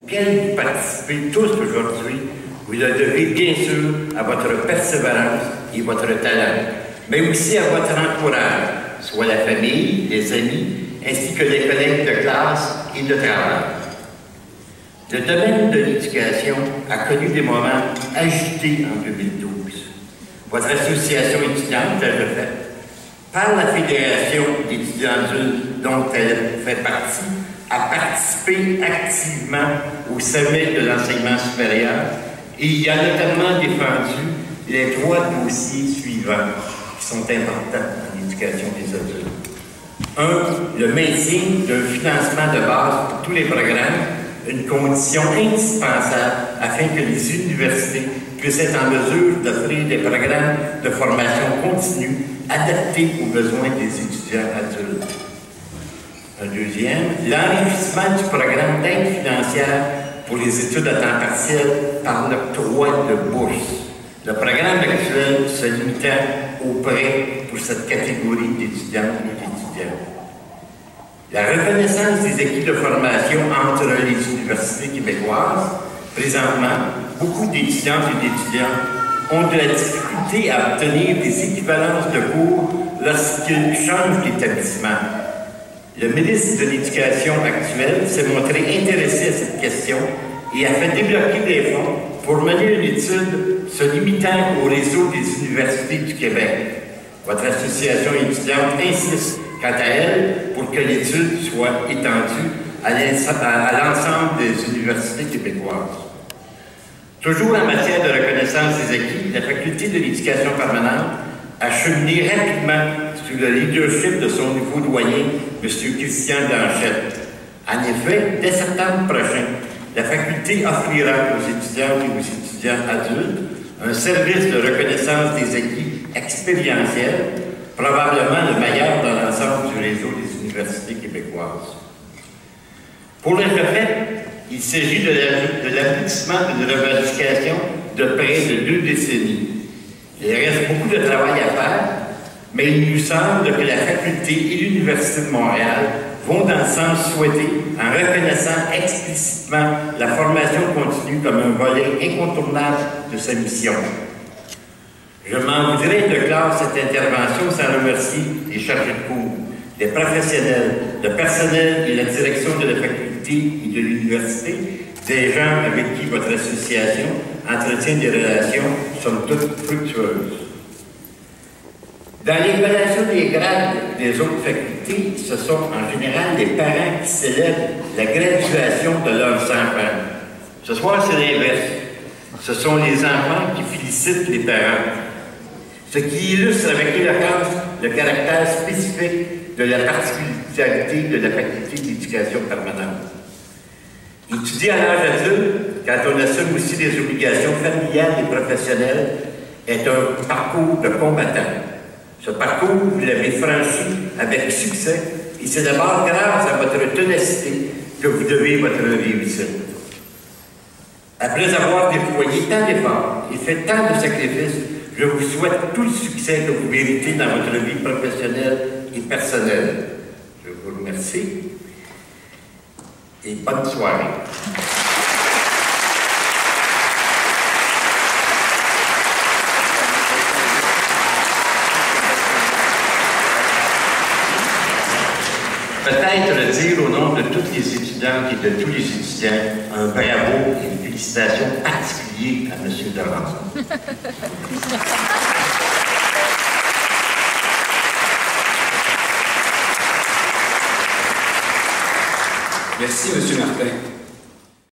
Bien que vous participez tous aujourd'hui, vous le devez bien sûr à votre persévérance et votre talent, mais aussi à votre entourage, soit la famille, les amis, ainsi que les collègues de classe et de travail. Le domaine de l'éducation a connu des moments agités en 2012. Votre association étudiante, elle le fait, par la Fédération d'étudiants adultes dont elle fait partie, a participé activement au sommet de l'enseignement supérieur et y a notamment défendu les trois dossiers suivants qui sont importants en éducation des adultes. 1. Le maintien d'un financement de base pour tous les programmes, une condition indispensable afin que les universités puissent être en mesure d'offrir des programmes de formation continue adaptés aux besoins des étudiants adultes. Un deuxième, l'enrichissement du programme d'aide financière pour les études à temps partiel par l'octroi de bourses. Le programme actuel se limitant aux prêts pour cette catégorie d'étudiantes et d'étudiants. La reconnaissance des acquis de formation entre les universités québécoises. Présentement, beaucoup d'étudiantes et d'étudiants ont de la difficulté à obtenir des équivalences de cours lorsqu'ils changent d'établissement. Le ministre de l'Éducation actuel s'est montré intéressé à cette question et a fait débloquer des fonds pour mener une étude se limitant au réseau des universités du Québec. Votre association étudiante insiste, quant à elle, pour que l'étude soit étendue à l'ensemble des universités québécoises. Toujours en matière de reconnaissance des acquis, la Faculté de l'éducation permanente a cheminé rapidement sous le leadership de son nouveau doyen, M. Christian Blanchette. En effet, dès septembre prochain, la Faculté offrira aux étudiantes et aux étudiants adultes un service de reconnaissance des acquis expérientiel, probablement le meilleur dans l'ensemble du réseau des universités québécoises. Pour le fait, il s'agit de l'aboutissement d'une revendication de près de 2 décennies. Il reste beaucoup de travail à faire, mais il nous semble que la Faculté et l'Université de Montréal vont dans le sens souhaité en reconnaissant explicitement la formation continue comme un volet incontournable de sa mission. Je m'en voudrais de clore cette intervention sans remercier les chargés de cours, les professionnels, le personnel et la direction de la faculté et de l'université, des gens avec qui votre association entretient des relations somme toute fructueuses. Dans les relations des grades des autres facultés, ce sont en général les parents qui célèbrent la graduation de leurs enfants. Ce soir, c'est l'inverse. Ce sont les enfants qui félicitent les parents. Ce qui illustre avec éloquence le caractère spécifique de la particularité de la faculté d'éducation permanente. Étudier à l'âge adulte, quand on assume aussi des obligations familiales et professionnelles, est un parcours de combattant. Ce parcours, vous l'avez franchi avec succès, et c'est d'abord grâce à votre ténacité que vous devez votre réussite. Après avoir déployé tant d'efforts et fait tant de sacrifices, je vous souhaite tout le succès que vous méritez dans votre vie professionnelle et personnelle. Je vous remercie et bonne soirée. Peut-être dire au nom de toutes les étudiantes et de tous les étudiants un bravo et une félicitation particulière à M. Doran. Merci, M. Martin.